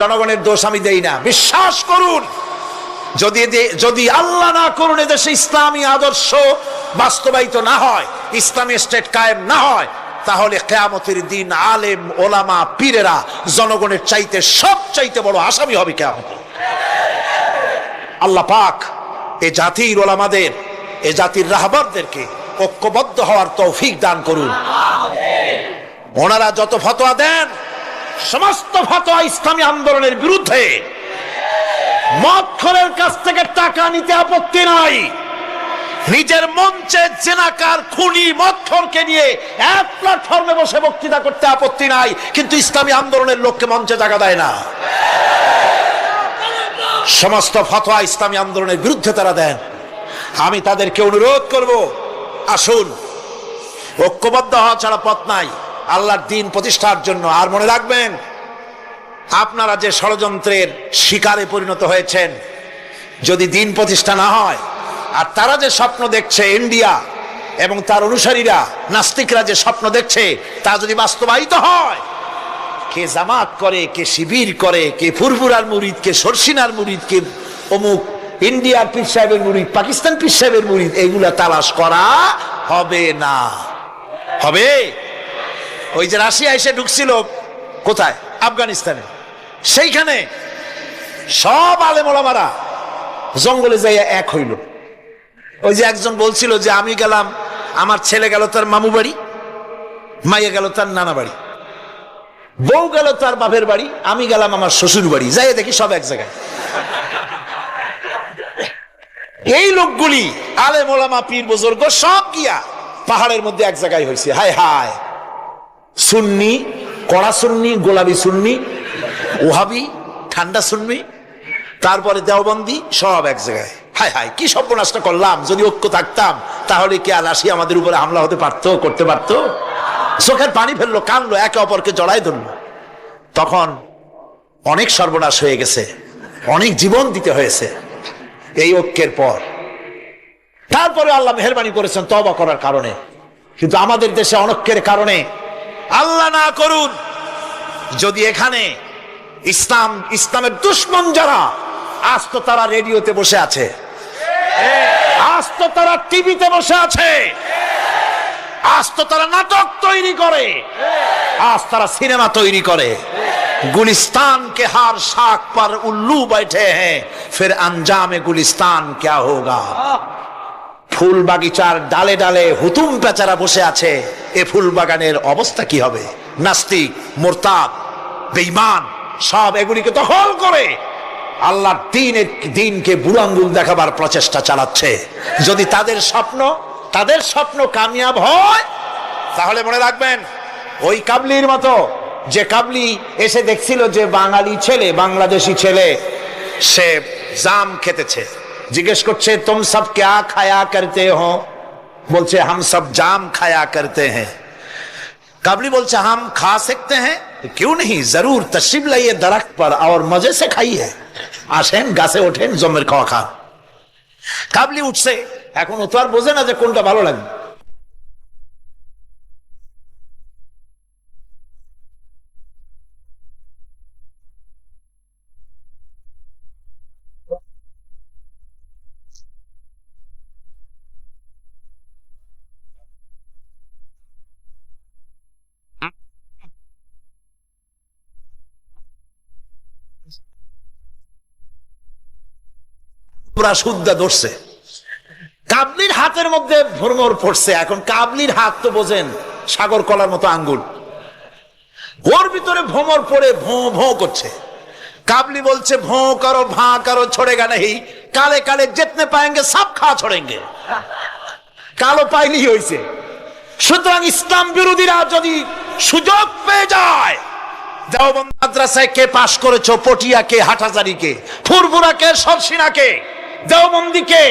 জনগণের দোষ আমি দেই না। বিশ্বাস করুন, যদি আল্লাহ না করুন এদেশে ইসলামী আদর্শ বাস্তবায়িত না হয়, ইসলামী স্টেট কায়েম না হয়, তাহলে কিয়ামতের দিন আলেম ওলামা পীরেরা জনগণের চাইতে সবচাইতে বড় আসামি হবে কিয়ামতে। আল্লাহ পাক এ জাতির ওলামাদের, এ জাতির রাহবারদেরকে ঐক্যবদ্ধ হওয়ার তৌফিক দান করুন। ওনারা যত ফতোয়া দেন সমস্ত ফতোয়া ইসলামী আন্দোলনের বিরুদ্ধে। মদখোরের কাছ থেকে টাকা নিতে আপত্তি নাই, নিজের মঞ্চে জেনাকার খুনি মদখোরকে নিয়ে এক প্ল্যাটফর্মে বসে বক্তৃতা করতে আপত্তি নাই, কিন্তু ইসলামী আন্দোলনের লোককে মঞ্চে জায়গা দেয় না। সমস্ত ফতোয়া ইসলামী আন্দোলনের বিরুদ্ধে তারা দেন। আমি তাদেরকে অনুরোধ করব, আসুন, ঐক্যবদ্ধ হওয়া ছাড়া পথ নাই আল্লাহর দ্বীন প্রতিষ্ঠার জন্য। আর মনে রাখবেন, আপনারা যে ষড়যন্ত্রের শিকারে পরিণত হয়েছেন, যদি দ্বীন প্রতিষ্ঠা না হয়, আর তারা যে স্বপ্ন দেখছে, ইন্ডিয়া এবং তার অনুসারীরা নাস্তিকরা যে স্বপ্ন দেখছে, তা যদি বাস্তবায়িত হয়, কে জামাত করে, কে শিবির করে, কে ফুরফুরার মুরিদ, কে সরসিনার মুরিদ, কে অমুক ইন্ডিয়ার পীর সাহেবের মুরিদ, পাকিস্তান পীর সাহেবের মুরিদ, এইগুলা তালাশ করা হবে না। হবে? ওই যে রাশিয়া এসে ঢুকছিল কোথায়, আফগানিস্তানে, সেইখানে সব আলেম ওলামারা জঙ্গলে যাইয়া এক হইল। ওই যে একজন বলছিল যে আমি গেলাম, আমার ছেলে গেল তার মামু বাড়ি, মাইয়া গেল তার নানা বাড়ি, বউ গেল তার বাপের বাড়ি, আমি গেলাম আমার শ্বশুর বাড়ি, যাই দেখি সব এক জায়গায়। এই লোকগুলি আলেম ওলামা পীর বুজুর্গ সব গিয়া পাহাড়ের মধ্যে এক জায়গায় হয়েছে। হায় হায়, সুন্নি কড়া সুন্নি, গোলাপি সুন্নি, ওহাবি ঠান্ডা সুন্নি, তারপরে দেওবন্দি, সব এক জায়গায়। হায় হায়, কি সর্বনাশটা করলাম! যদি ঐক্য থাকতাম তাহলে কি আলাসি আমাদের উপরে হামলা হতে পারতো, করতে পারতো? চোখের পানি ফেললো, কানলো, একে অপরকে জড়াই ধরলো। তখন অনেক সর্বনাশ হয়ে গেছে, অনেক জীবন দিতে হয়েছে এই ঐক্যের পর। তারপরে আল্লাহ মেহেরবানি করেছেন তওবা করার কারণে। কিন্তু আমাদের দেশে অনৈক্যের কারণে, আল্লাহ না করুন, যদি এখানে ইসলামের দুশ্মন যারা, আজ তো তারা রেডিওতে বসে আছে, আজ তো তারা টিভিতে বসে আছে, আজ তো তারা নাটক তৈরি করে, আজ তারা সিনেমা তৈরি করে। गुलिस्तान के हर शाख पर उल्लू बैठे हैं, फिर अंजाम गुलिस्तान क्या होगा। ফুল বাগিচার ডালে ডালে হুতুম পেচারা বসে আছে, এ ফুল বাগানের অবস্থা কি হবে? নাস্তিক, মুরতাদ, বেঈমান সব এগুলিকে দখল করে আল্লাহর দ্বীনকে বুড়ো আঙ্গুল দেখাবার প্রচেষ্টা চালাচ্ছে। যদি তাদের স্বপ্ন কামিয়াব হয়, তাহলে মনে রাখবেন, ওই কাবলির মতো, যে কাবলি এসে দেখছিল যে বাঙালি ছেলে, বাংলাদেশি ছেলে, সে জাম খেতেছে, জিজ্ঞেস করছে তুম সব ক্যা খায়া করতে হো? বলছে হাম সব জাম খায়া করতে হ্যাঁ। কাবলি বলছে হাম খা सकते हैं, क्यों नहीं, जरूर तशरीफ लाइए दरख्त पर और मजे से खाइए। আসেন, গাছে ওঠেন, জমের খাওয়া খান। কাবলি উঠছে, এখন ও তো আর বোঝে না যে কোনটা ভালো লাগবে। শুদ্ধা ধরছে, কাবলির হাতের মধ্যে ভ্রমর পড়ছে। এখন কাবলির হাত তো বোঝেন সাগর কলার মতো আঙ্গুল, ওর ভিতরে ভ্রমর পড়ে ভোঁ ভোঁ করছে। কাবলি বলছে ভোঁ করো, ভাঁ করো, छोड़ेगा नहीं, কালে কালে जितने पाएंगे सब खा छोड़ेंगे। কালো পাইলেই হয়েছে। সুতরাং ইসলাম বিরোধীরা যদি সুযোগ পেয়ে যায়, দেওবন্দ মাদ্রাসায় কে পাশ করেছো, পটিয়াকে, হাটহাজারীকে, ফুরফুরাকে, সরসিনাকে, দেওবন্দিকে,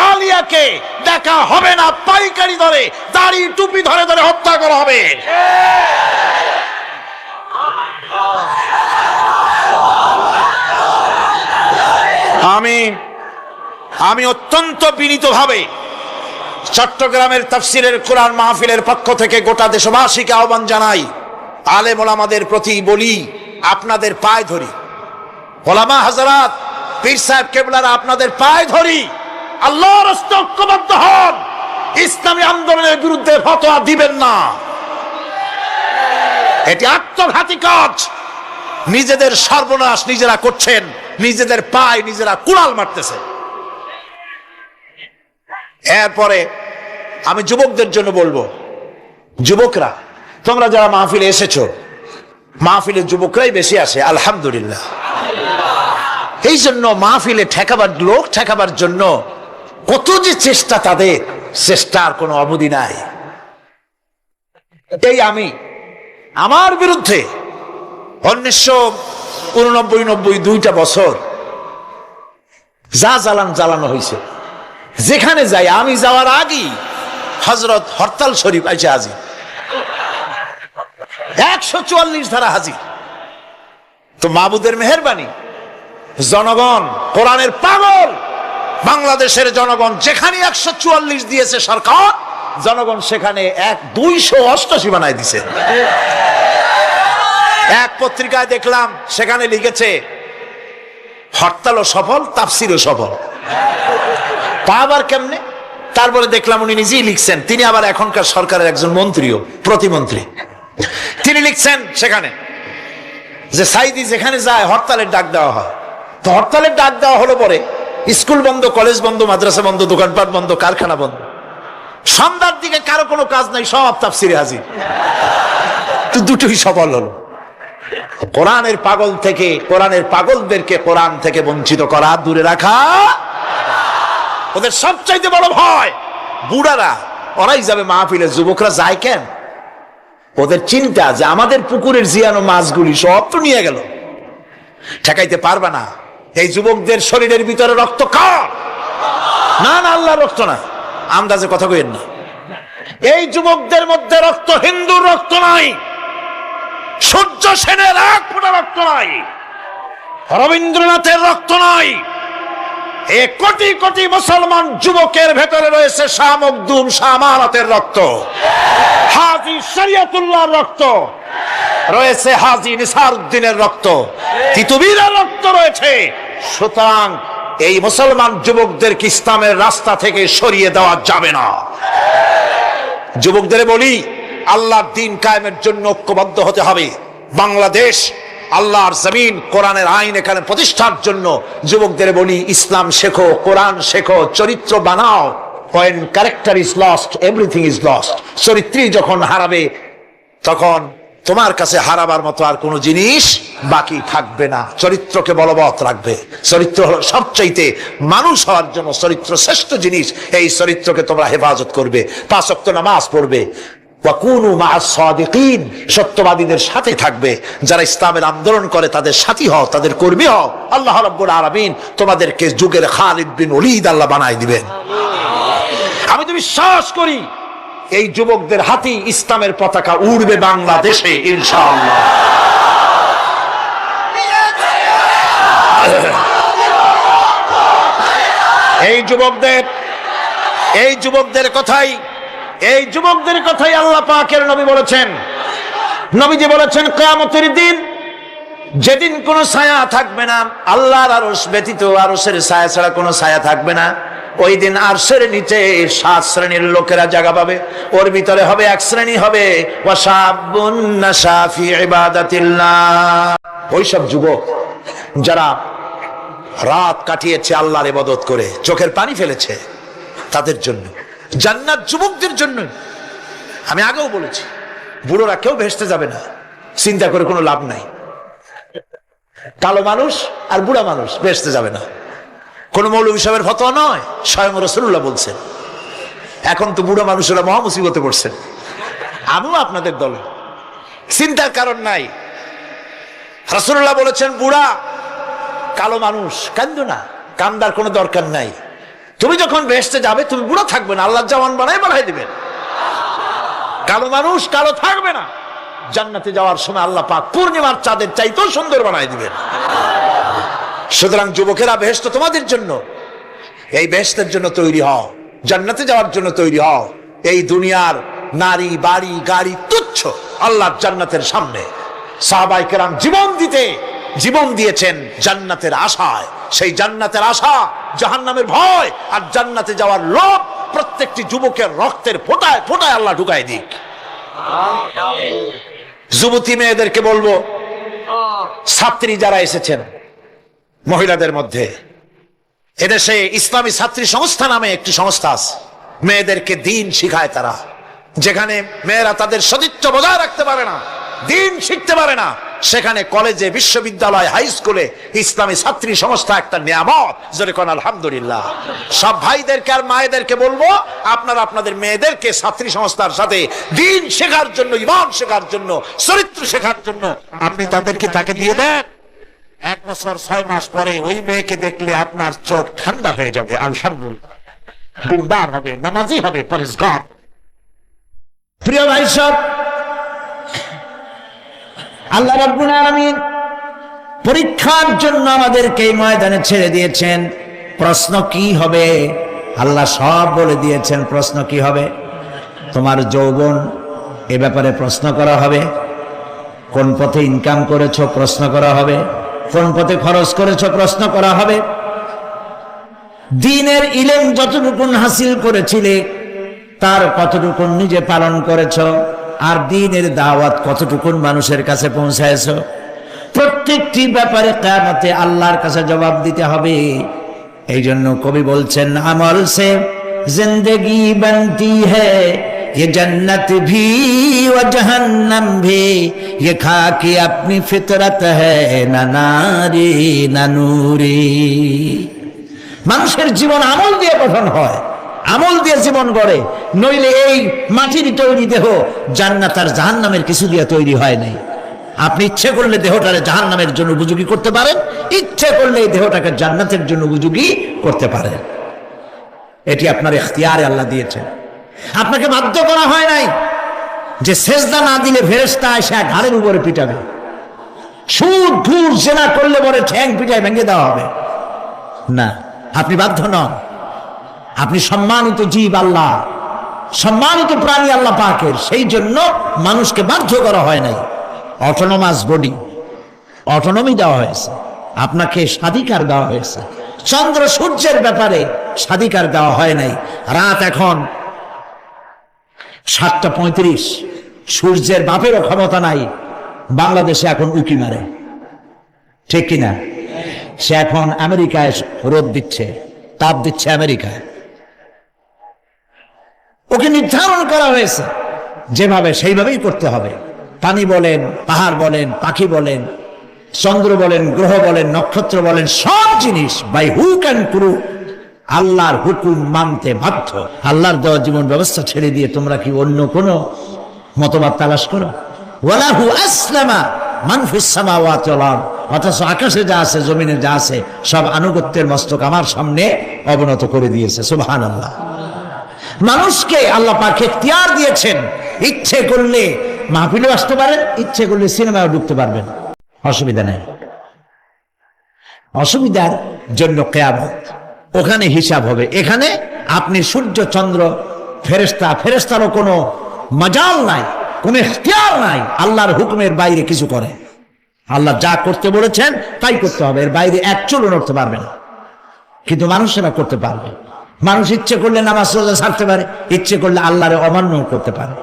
আলিয়াকে দেখা হবে না, পাইকারি ধরে, দাড়ি টুপি ধরে ধরে হত্যা করা হবে। আমি অত্যন্ত বিনীতভাবে চট্টগ্রামের তাফসিরের কোরআন মাহফিলের পক্ষ থেকে গোটা দেশবাসীকে আহ্বান জানাই, আলেম ওলামাদের প্রতি বলি, আপনাদের পায়ে ধরি, ওলামা হযরত, পীর সাহেব কেবলারা আপনাদের পায়ে ধরি, আল্লাহর রাস্তায় ঐক্যবদ্ধ হন, ইসলামী আন্দোলনের বিরুদ্ধে ফতোয়া দিবেন না। এটি আত্মঘাতী কাজ। নিজেদের সর্বনাশ নিজেরা করছেন, নিজেদের পায়ে নিজেরা কুড়াল মারতেছে। এরপরে আমি যুবকদের জন্য বলবো, যুবকরা তোমরা যারা মাহফিলে এসেছো, মাহফিলে যুবকরাই বেশি আসে আলহামদুলিল্লাহ। এই জন্য মাহফিলে ঠেকাবার, লোক ঠেকাবার জন্য কত যে চেষ্টা, তাদের চেষ্টার কোনো অবধি নাই। এই আমি আমার বিরুদ্ধে 1989-90 দুইটা বছর যা জ্বালানো হয়েছে, যেখানে যাই, আমি যাওয়ার আগেই হযরত হরতাল শরীফ আইসে হাজির, 144 ধারা হাজির। তো মাবুদের মেহেরবানি, জনগণ কোরআনের পাগল, বাংলাদেশের জনগণ যেখানে 144 দিয়েছে সরকার, জনগণ সেখানে 288 বানায় দিছে। এক পত্রিকায় দেখলাম সেখানে লিখেছে হরতালও সফল, তাফসিরও সফল। তা আবার কেমনে? তারপরে দেখলাম উনি নিজেই লিখছেন, তিনি আবার এখনকার সরকারের একজন মন্ত্রীও, প্রতিমন্ত্রী। তিনি লিখছেন সেখানে যে সাইদি যেখানে যায় হরতালের ডাক দেওয়া হয়। তো হরতালের ডাক দেওয়া হলো পরে স্কুল বন্ধ, কলেজ বন্ধ, মাদ্রাসা বন্ধ, দোকানপাট বন্ধ, কারখানা বন্ধ। সন্ধ্যার দিকে কারো কোনো কাজ নাই, সব তাফসিরে হাজির। তো দুটোই সফল হলো। কোরআনের পাগল থেকে, কোরআনের পাগলদেরকে কোরআন থেকে বঞ্চিত করা, দূরে রাখা ওদের সবচাইতে বড় ভয়। বুড়ারা ওরাই যাবে মাহফিলে, যুবকরা যায় কেন? ওদের চিন্তা যে আমাদের পুকুরের জিয়ানো মাছগুলি সব তো নিয়ে গেল, ঠেকাইতে পারবে না। এই যুবকদের শরীরের ভিতরে রক্ত কার? না না, আল্লাহর রক্ত না, আন্দাজে কথা কইেন না। এই যুবকদের মধ্যে রক্ত হিন্দুর রক্ত নাই, সূর্য সেনের এক ফোঁটা রক্ত নাই, রবীন্দ্রনাথের রক্ত নাই। এই কোটি কোটি মুসলমান যুবকের ভেতরে রয়েছে শাহ মখদুম, শাহ আমানতের রক্ত, হাজী শরিয়তুল্লাহর রক্ত রয়েছে, হাজী নিসারউদ্দিনের রক্ত, তিতুমীরের রক্ত রয়েছে। সুতরাং এই মুসলমান যুবকদেরকে ইসলামের রাস্তা থেকে সরিয়ে দেওয়া যাবে না। যুবকদের বলি, আল্লাহর দ্বীন কায়েমের জন্য ঐক্যবদ্ধ হতে হবে। বাংলাদেশ আল্লাহর জমিন, কোরআনের আইন এখানে প্রতিষ্ঠার জন্য যুবকদের বলি, ইসলাম শেখো, কোরআন শেখো, চরিত্র বানাও। When character is lost, everything is lost. চরিত্রই যখন হারাবে, তখন তোমার কাছে হারাবার মতো আর কোনো জিনিস বাকি থাকবে না। চরিত্রকে বলবৎ রাখবে। চরিত্র হলো সবচাইতে, মানুষ হওয়ার জন্য চরিত্র শ্রেষ্ঠ জিনিস। এই চরিত্রকে তোমরা হেফাজত করবে, 5 ওয়াক্ত নামাজ পড়বে, ওয়াকুনু মা'আস সাদিকিন, সত্যবাদীদের সাথে থাকবে। যারা ইসলামের আন্দোলন করে তাদের সাথী হও, তাদের কর্মী হও। আল্লাহ রাব্বুল আলামিন তোমাদেরকে যুগের খালিদ বিন ওলীদ আল্লাহ বানাই দিবেন। আমি তো বিশ্বাস করি এই যুবকদের হাতে ইসলামের পতাকা উড়বে বাংলাদেশে ইনশাআল্লাহ। এই যুবকদের কথাই আল্লাহ পাকের নবী বলেছেন। নবীজি বলেছেন, কিয়ামতের দিন যেদিন কোনো ছায়া থাকবে না, আল্লাহর আরশ ব্যতীত আরশের ছায়া ছাড়া কোনো ছায়া থাকবে না, ওই দিন আরশের নিচে 7 শ্রেণীর লোকেরা জায়গা পাবে। ওর ভিতরে হবে এক শ্রেণী হবে ওয়াশাবুন নাশা ফি ইবাদাতিল্লাহ, ওই সব যুবক যারা রাত কাটিয়েছে আল্লাহর ইবাদত করে, চোখের পানি ফেলেছে, তাদের জন্য জান্নাত যুবকদের জন্য। আমি আগেও বলেছি, বুড়োরা কেউ ভেস্তে যাবে না, চিন্তা করে কোনো লাভ নাই। কালো মানুষ আর বুড়া মানুষ ভেস্তে যাবে না, কোন মৌলভী সাহেবের ফতোয়া নয়, স্বয়ং রাসূলুল্লাহ বলছেন। এখন তো বুড়া মানুষেরা মহা মুসিবতে পড়ছেন, আমিও আপনাদের দলে, চিন্তার কারণ নাই। রাসূলুল্লাহ বলেছেন, বুড়া কালো মানুষ কান্দো না, কান্দার কোনো দরকার নাই। তুমি যখন ভেস্তে যাবে তুমি বুড়া থাকবে না, আল্লাহ জওয়ান বানাই দিবেন। কালো মানুষ কালো থাকবে না, জান্নাতে যাওয়ার সময় আল্লাহ পাক পূর্ণিমার চাঁদের চাইতেও সুন্দর বানাই দিবেন। সুতরাং যুবকেরা, বেহেশত তোমাদের জন্য, এই বেহেশতের জন্য তৈরি হও, জান্নাতে যাওয়ার জন্য তৈরি হও। এই দুনিয়ার নারী, বাড়ি, গাড়ি তুচ্ছ আল্লাহর জান্নাতের সামনে। সাহাবায়ে কেরাম জীবন দিতে জীবন দিয়েছেন জান্নাতের আশায়। সেই জান্নাতের আশা, জাহান্নামের ভয় আর জান্নাতে যাওয়ার লোভ প্রত্যেকটি যুবকের রক্তের ফোঁটায় ফোঁটায় আল্লাহ ঢুকায় দিক। যুবতী মেয়েদেরকে বলবো, ছাত্রী যারা এসেছেন মহিলাদের মধ্যে, এদেশে ইসলামী ছাত্রী সংস্থা নামে একটি সংস্থা আছে। মেয়েদেরকে দ্বীন শিখায় তারা। যেখানে মেয়েরা তাদের সতীত্ব বজায় রাখতে পারে না, দ্বীন শিখতে পারে না, সেখানে কলেজে, বিশ্ববিদ্যালয়, হাই স্কুলে ইসলামী ছাত্রী সংস্থা একটা নিয়ামত। জোরে কোন আলহামদুলিল্লাহ। সব ভাইদেরকে আর মায়েদেরকে বলবো, আপনারা আপনাদের মেয়েদেরকে ছাত্রী সংস্থার সাথে দ্বীন শেখার জন্য, ঈমান শেখার জন্য, চরিত্র শেখার জন্য আপনি তাকে দিয়ে দেন। 1 বছর 6 মাস পরে ওই মেয়েকে দেখলে আপনার চোখ ঠান্ডা হয়ে যাবে। আলহামদুলিল্লাহ, দিনদার হবে, নামাজি হবে, পরেশগার। প্রিয় ভাই সব, আল্লাহ রাব্বুল আলামিন পরীক্ষার জন্য আমাদেরকে এই ময়দানে ছেড়ে দিয়েছেন। প্রশ্ন কি হবে আল্লাহ সব বলে দিয়েছেন। প্রশ্ন কি হবে? তোমার যৌবন, এ ব্যাপারে প্রশ্ন করা হবে। কোন পথে ইনকাম করেছো প্রশ্ন করা হবে। কোন পথে খরচ করেছো প্রশ্ন করা হবে। দ্বীনের ইলম যতটুকু হাসিল করেছিলে তার কতটুকু নিজে পালন করেছো, আর দ্বীনের দাওয়াত কতটুকু মানুষের কাছে পৌঁছায়ছো, প্রত্যেকটি ব্যাপারে কিয়ামতে আল্লাহর কাছে জবাব দিতে হবে। এই জন্য কবি বলছেন, আমল সে জিন্দেগি বনতি হ্যায়, ये जन्नत भी व जहन्नम भी, ये खाकी अपनी फितरत है ना नारी ना नूरी। মানুষের জীবন আমল দিয়ে গঠন হয়, আমল দিয়ে জীবন গড়ে। নইলে এই মাটির তৈরি দেহ জান্নাত আর জাহান্নামের কিছু দিয়ে তৈরি হয় নাই। আপনি ইচ্ছে করলে দেহটাকে জাহান্নামের জন্য উপযোগী করতে পারেন, ইচ্ছে করলে এই দেহটাকে জান্নাতের জন্য উপযোগী করতে পারেন। এটি আপনার ইখতিয়ারে আল্লাহ দিয়েছেন, আপনাকে বাধ্য করা হয় নাই যে সেজদা না দিলে ফেরেশতা এসে ঘাড়ের উপরে পিটাবে, সুদ ঘুষ জেনা করলে পরে ঠ্যাং পিটায় ভেঙে দেওয়া হবে না। আপনি বাধ্য নন। আপনি সম্মানিত জীব, আল্লাহ সম্মানিত প্রাণী আল্লাহ পাকের। সেই জন্য মানুষকে বাধ্য করা হয় নাই। অটোনোমাস বডি, অটোনমি দেওয়া হয়েছে, আপনাকে স্বাধিকার দেওয়া হয়েছে। চন্দ্র সূর্যের ব্যাপারে স্বাধিকার দেওয়া হয় নাই। রাত এখন 7:35, সূর্যের বাপেরও ক্ষমতা নাই বাংলাদেশে এখন উকি মারে, ঠিক কিনা? সে এখন আমেরিকায় রোদ দিচ্ছে, তাপ দিচ্ছে আমেরিকায়। ওকে নির্ধারণ করা হয়েছে যেভাবে, সেইভাবেই করতে হবে। পানি বলেন, পাহাড় বলেন, পাখি বলেন, চন্দ্র বলেন, গ্রহ বলেন, নক্ষত্র বলেন, সব জিনিস বাই হুক অ্যান্ড ক্রুক আল্লাহর হুকুম মানতে বাধ্য। আল্লাহর দেওয়া জীবন ব্যবস্থা ছেড়ে দিয়ে তোমরা কি অন্য কোনো মতবাদ তালাশ করো? ওয়ালাহু আসলামা মান ফিস সামাওয়াতি ওয়াল আরদ। অথচ আকাশে যা আছে, জমিনে যা আছে, সব আনুগত্যের মস্তক আমার সামনে অবনত করে দিয়েছে। সুবহানাল্লাহ। মানুষকে আল্লাহ পাক ইখতিয়ার দিয়েছেন। ইচ্ছে করলে মাহফিলে আসতে পারেন, ইচ্ছে করলে সিনেমায় ঢুকতে পারবেন, অসুবিধা নেই। অসুবিধার জন্য কিয়ামত, ওখানে হিসাব হবে। এখানে আপনি সূর্য, চন্দ্র, ফেরেশতারও কোনো মজাল নাই, কোনো ইখতিয়ার নাই আল্লাহর হুকুমের বাইরে কিছু করে। আল্লাহ যা করতে বলেছেন তাই করতে হবে, এর বাইরে এক চুলও নড়তে পারবে না। কিন্তু মানুষেরা করতে পারবে। মানুষ ইচ্ছে করলে নামাজ রোজা ছাড়তে পারে, ইচ্ছে করলে আল্লাহরে অমান্য করতে পারে।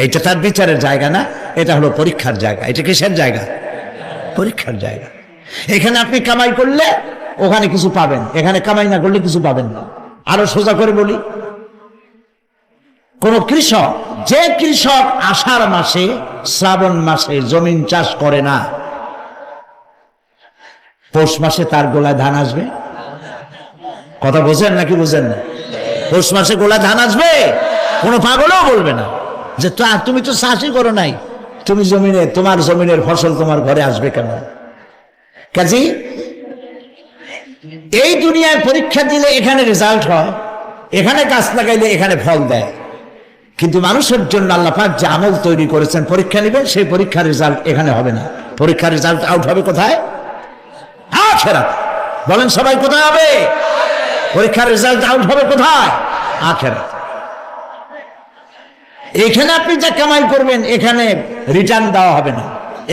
এইটা তার বিচারের জায়গা না, এটা হলো পরীক্ষার জায়গা। এটা কিসের জায়গা? পরীক্ষার জায়গা। এখানে আপনি কামাই করলে ওখানে কিছু পাবেন, এখানে কামাই না করলে কিছু পাবেন না। আরো সোজা করে বলি, কোন কৃষক, যে কৃষক আষাঢ় মাসে, শ্রাবণ মাসে জমিন চাষ করে না, পৌষ মাসে তার গোলায় ধান আসবে? কথা বোঝেন নাকি বোঝেন না? পৌষ মাসে গোলায় ধান আসবে? কোনো পাগলও বলবে না যে তুমি তো চাষই করো নাই, তুমি জমিনে, তোমার জমিনের ফসল তোমার ঘরে আসবে কেন? কাজী এই দুনিয়ায় পরীক্ষা দিলে এখানে রেজাল্ট হয়, এখানে গাছ লাগাইলে এখানে ফল দেয়। কিন্তু মানুষের জন্য আল্লাহ পাক যে আমল তৈরি করেছেন, পরীক্ষা নেবেন, সেই পরীক্ষার রেজাল্ট এখানে হবে না। পরীক্ষার রেজাল্ট আউট হবে কোথায়? আখিরাত। বলেন সবাই, কোথায় হবে? পরীক্ষার রেজাল্ট আউট হবে কোথায়? আখিরাত। এখানে আপনি যা কামাই করবেন এখানে রিটার্ন দেওয়া হবে না।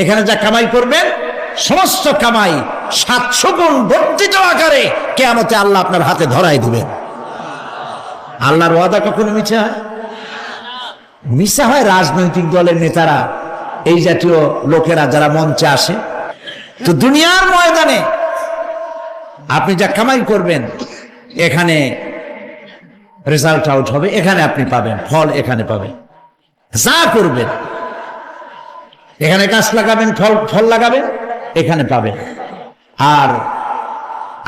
এখানে যা কামাই করবেন সমস্ত কামাই 700 গুণ বর্ধিত আকারে কিয়ামতে আল্লাহ আপনার হাতে ধরাই দিবেন। আল্লাহর ওয়াদা কখনো মিথ্যা হয়? মিথ্যা হয় রাজনৈতিক দলের নেতারা, এই জাতীয় লোকেরা যারা মঞ্চে আসে। তো দুনিয়ার ময়দানে আপনি যা কামাই করবেন এখানে রেজাল্ট আউট হবে, এখানে আপনি পাবেন ফল, এখানে পাবেন। যা করবেন এখানে গাছ লাগাবেন, ফল লাগাবেন, এখানে পাবেন। আর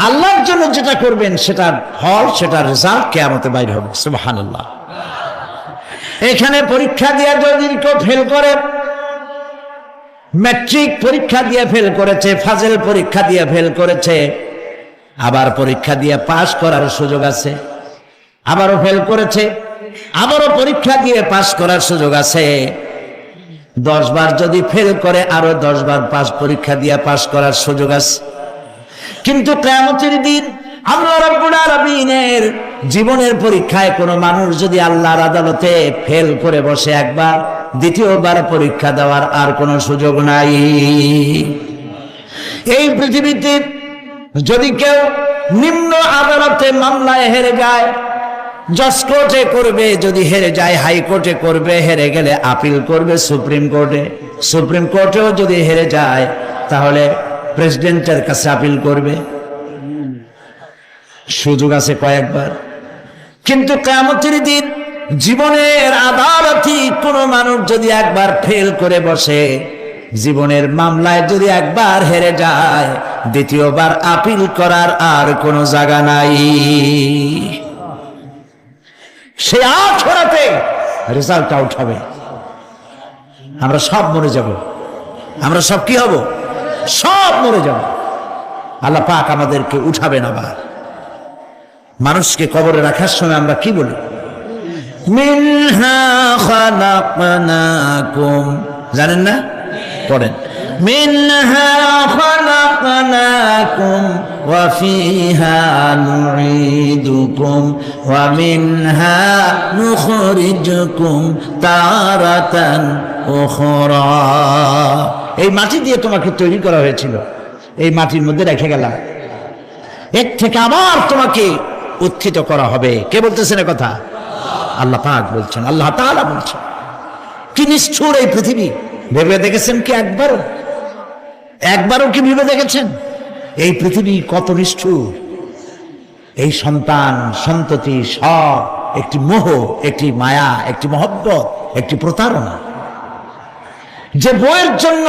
আল্লাহর জন্য যেটা করবেন সেটার ফল, সেটার রেজাল্ট কিয়ামতে বাইর হবে। সুবহানাল্লাহ। এখানে পরীক্ষা দিয়ে যদি কেউ ফেল করে, ম্যাট্রিক পরীক্ষা দিয়ে ফেল করেছে, ফাজেল পরীক্ষা দিয়ে ফেল করেছে, আবার পরীক্ষা দিয়ে পাশ করার সুযোগ আছে, আবারও ফেল করেছে, আবারও পরীক্ষা দিয়ে পাশ করার সুযোগ আছে। 10 বার যদি ফেল করে আরো 10 বার পরীক্ষা দিয়ে পাশ করার সুযোগ আছে। কিন্তু কিয়ামতের দিন আল্লাহ রাব্বুল আলামিনের জীবনের পরীক্ষায় কোনো মানুষ যদি আল্লাহর আদালতে ফেল করে বসে একবার, দ্বিতীয়বার পরীক্ষা দেওয়ার আর কোনো সুযোগ নাই। এই পৃথিবীতে যদি কেউ নিম্ন আদালতে মামলায় হেরে যায়, জজ কোর্টে করবে, যদি হেরে যায় হাইকোর্টে করবে, হেরে গেলে আপিল করবে সুপ্রিম কোর্টে, সুপ্রিম কোর্টেও যদি হেরে যায় তাহলে প্রেসিডেন্টের কাছে আপিল করবে। সুযোগ আছে কয়েকবার। কিন্তু কিয়ামতের দিন জীবনের আদালতে কোনো মানুষ যদি একবার ফেল করে বসে, জীবনের মামলায় যদি একবার হেরে যায়, দ্বিতীয়বার আপিল করার আর কোনো জায়গা নাই। সে আখেরাতে রেজাল্ট আউট হবে। আমরা সব মরে যাব, আমরা সব কি হব? সব মরে যাব। আল্লাহ পাক আমাদেরকে উঠাবেন আবার। মানুষকে কবরে রাখার সময় আমরা কি বলি? মিনহা খালাকনাকুম, জানেন না? পড়েন, মিনহা খালাকনাকুম ওয়া ফিহা নুঈদুকুম ওয়া মিনহা নুখরিজুকুম তারাতান উখরা। এই মাটি দিয়ে তোমাকে তৈরি করা হয়েছিল, এই মাটির মধ্যে রেখে গেলাম, এর থেকে আবার তোমাকে উত্থিত করা হবে। কে বলতেছেন কথা? আল্লাহ পাক বলছেন, আল্লাহ তাআলা বলছেন। কি নিষ্ঠুর এই পৃথিবী! ভেবে দেখেছেন কি একবারও কি ভেবে দেখেছেন এই পৃথিবী কত নিষ্ঠুর? এই সন্তান সন্ততি সব একটি মোহ, একটি মায়া, একটি মহব্বত, একটি প্রতারণা। যে বইয়ের জন্য